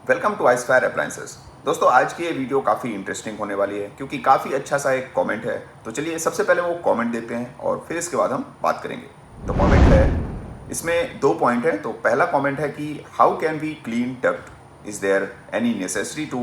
Welcome to आइसफायर appliances. दोस्तों आज की ये वीडियो काफ़ी इंटरेस्टिंग होने वाली है क्योंकि काफ़ी अच्छा सा एक कमेंट है। तो चलिए सबसे पहले वो कमेंट देखते हैं और फिर इसके बाद हम बात करेंगे। तो कमेंट है, इसमें 2 पॉइंट है। तो पहला कमेंट है कि how can we clean duct, is there any necessity to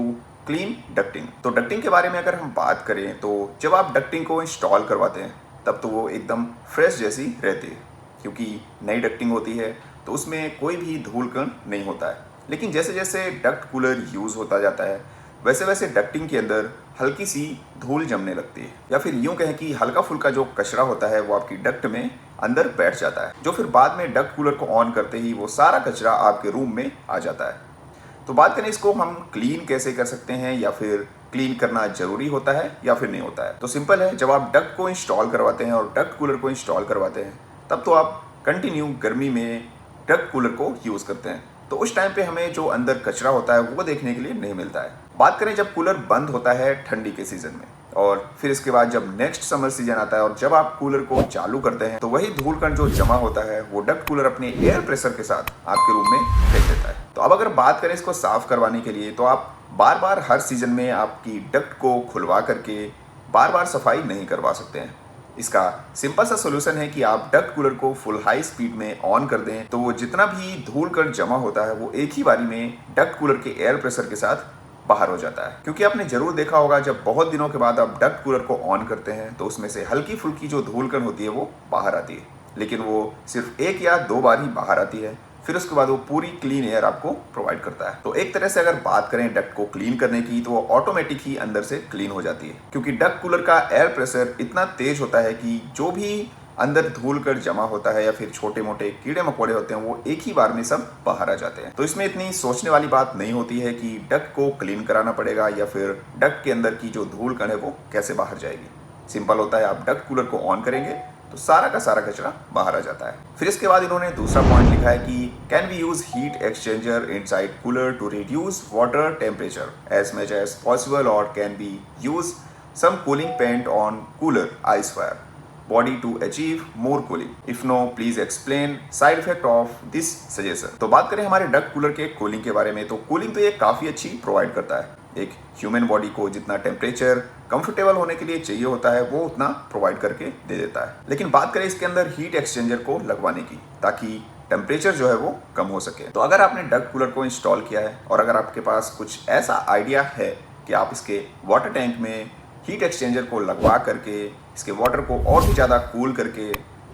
clean ducting. तो डक्टिंग के बारे में अगर हम बात करें तो जब आप डक्टिंग को इंस्टॉल करवाते हैं तब तो वो एकदम फ्रेश जैसी रहती है क्योंकि नई डक्टिंग होती है तो उसमें कोई भी धूल कण नहीं होता है। लेकिन जैसे जैसे डक्ट कूलर यूज़ होता जाता है वैसे वैसे डक्टिंग के अंदर हल्की सी धूल जमने लगती है, या फिर यूं कहें कि हल्का फुल्का जो कचरा होता है वो आपकी डक्ट में अंदर बैठ जाता है, जो फिर बाद में डक्ट कूलर को ऑन करते ही वो सारा कचरा आपके रूम में आ जाता है। तो बात करें इसको हम क्लीन कैसे कर सकते हैं, या फिर क्लीन करना जरूरी होता है या फिर नहीं होता है। तो सिंपल है, जब आप डक्ट को इंस्टॉल करवाते हैं और डक्ट कूलर को इंस्टॉल करवाते हैं तब तो आप कंटिन्यू गर्मी में डक्ट कूलर को यूज़ करते हैं, तो उस टाइम पे हमें जो अंदर कचरा होता है वो देखने के लिए नहीं मिलता है। बात करें जब कूलर बंद होता है ठंडी के सीजन में, और फिर इसके बाद जब नेक्स्ट समर सीजन आता है और जब आप कूलर को चालू करते हैं तो वही धूल कण जो जमा होता है वो डक्ट कूलर अपने एयर प्रेशर के साथ आपके रूम में फेंक देता है। तो अब अगर बात करें इसको साफ करवाने के लिए, तो आप बार बार हर सीजन में आपकी डक्ट को खुलवा करके बार बार सफाई नहीं करवा सकते हैं। इसका सिंपल सा सोल्यूशन है कि आप डक्ट कूलर को फुल हाई स्पीड में ऑन कर दें, तो वो जितना भी धूल कण जमा होता है वो एक ही बारी में डक्ट कूलर के एयर प्रेशर के साथ बाहर हो जाता है। क्योंकि आपने जरूर देखा होगा जब बहुत दिनों के बाद आप डक्ट कूलर को ऑन करते हैं तो उसमें से हल्की फुल्की जो धूल कण होती है वो बाहर आती है, लेकिन वो सिर्फ 1 या 2 बार ही बाहर आती है, फिर उसके बाद वो पूरी क्लीन एयर आपको प्रोवाइड करता है। तो एक तरह से अगर बात करें डक्ट को क्लीन करने की तो वो ऑटोमेटिक ही अंदर से क्लीन हो जाती है, क्योंकि डक्ट कूलर का एयर प्रेशर इतना तेज होता है कि जो भी अंदर धूल कण जमा होता है या फिर छोटे मोटे कीड़े मकोड़े होते हैं वो एक ही बार में सब बाहर आ जाते हैं। तो इसमें इतनी सोचने वाली बात नहीं होती है कि डक्ट को क्लीन कराना पड़ेगा या फिर डक्ट के अंदर की जो धूल कण है वो कैसे बाहर जाएगी। सिंपल होता है, आप डक्ट कूलर को ऑन करेंगे तो सारा का सारा कचरा बाहर आ जाता है। फिर इसके बाद इन्होंने दूसरा पॉइंट लिखा है कि can we use heat exchanger inside cooler to reduce water temperature as much as possible, और can we use some cooling paint on cooler ice fire body to achieve more cooling? If no, please explain side effect of this suggestion। तो बात करें हमारे duct cooler के cooling के बारे में, तो कूलिंग तो ये काफ़ी अच्छी प्रोवाइड करता है। एक ह्यूमन बॉडी को जितना टेम्परेचर कंफर्टेबल होने के लिए चाहिए होता है वो उतना प्रोवाइड करके दे देता है। लेकिन बात करें इसके अंदर हीट एक्सचेंजर को लगवाने की, ताकि टेम्परेचर जो है वो कम हो सके। तो अगर आपने डक्ट कूलर को इंस्टॉल किया है और अगर आपके पास कुछ ऐसा आइडिया है कि आप इसके वाटर टैंक में हीट एक्सचेंजर को लगवा करके इसके वाटर को और भी ज़्यादा कूल करके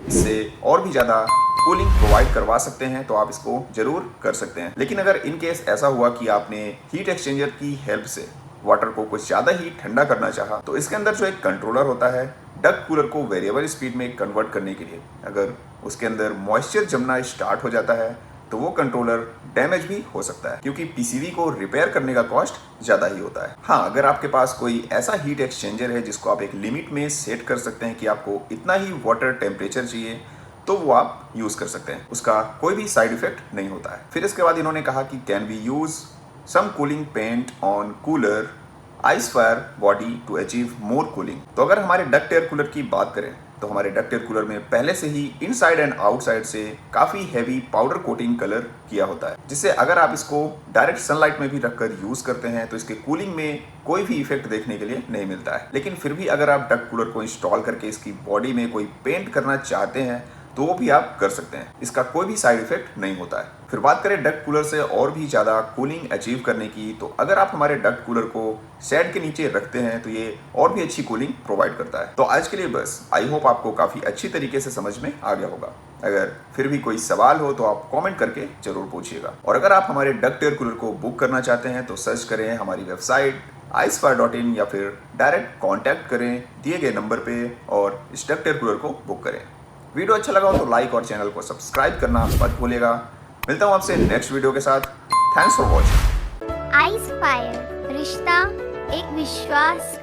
इससे और भी ज़्यादा कूलिंग प्रोवाइड करवा सकते हैं, तो आप इसको ज़रूर कर सकते हैं। लेकिन अगर इन केस ऐसा हुआ कि आपने हीट एक्सचेंजर की हेल्प से वाटर को कुछ ज़्यादा ही ठंडा करना चाहा, तो इसके अंदर जो एक कंट्रोलर होता है डक्ट कूलर को वेरिएबल स्पीड में कन्वर्ट करने के लिए, अगर उसके अंदर मॉइस्चर जमना स्टार्ट हो जाता है तो वो कंट्रोलर डैमेज भी हो सकता है, क्योंकि पीसीबी को रिपेयर करने का कॉस्ट ज़्यादा ही होता है। हाँ, अगर आपके पास कोई ऐसा हीट एक्सचेंजर है जिसको आप एक लिमिट में सेट कर सकते हैं कि आपको इतना ही वाटर टेम्परेचर चाहिए, तो वो आप यूज़ कर सकते हैं, उसका कोई भी साइड इफेक्ट नहीं होता है। फिर इसके बाद इन्होंने कहा कि can we use some cooling paint on cooler ice fire body to achieve more cooling. तो अगर हमारे डक्ट एयर कूलर की बात करें तो हमारे डक्ट एयर कूलर में पहले से ही इनसाइड एंड आउटसाइड से काफ़ी हैवी पाउडर कोटिंग कलर किया होता है, जिससे अगर आप इसको डायरेक्ट सनलाइट में भी रखकर यूज़ करते हैं तो इसके कूलिंग में कोई भी इफेक्ट देखने के लिए नहीं मिलता है। लेकिन फिर भी अगर आप डक्ट कूलर को इंस्टॉल करके इसकी बॉडी में कोई पेंट करना चाहते हैं तो वो भी आप कर सकते हैं, इसका कोई भी साइड इफेक्ट नहीं होता है। फिर बात करें डक्ट कूलर से और भी ज़्यादा कूलिंग अचीव करने की, तो अगर आप हमारे डक्ट कूलर को शेड के नीचे रखते हैं तो ये और भी अच्छी कूलिंग प्रोवाइड करता है। तो आज के लिए बस, आई होप आपको काफ़ी अच्छी तरीके से समझ में आ गया होगा। अगर फिर भी कोई सवाल हो तो आप कमेंट करके जरूर पूछिएगा, और अगर आप हमारे डक्ट एयर कूलर को बुक करना चाहते हैं तो सर्च करें हमारी वेबसाइट icefire.in या फिर डायरेक्ट कॉन्टैक्ट करें दिए गए नंबर पे और इस डक्ट एयर कूलर को बुक करें। वीडियो अच्छा लगा हो तो लाइक और चैनल को सब्सक्राइब करना मत भूलिएगा। मिलता हूँ आपसे नेक्स्ट वीडियो के साथ। Thanks for watching. आइसफायर, रिश्ता एक विश्वास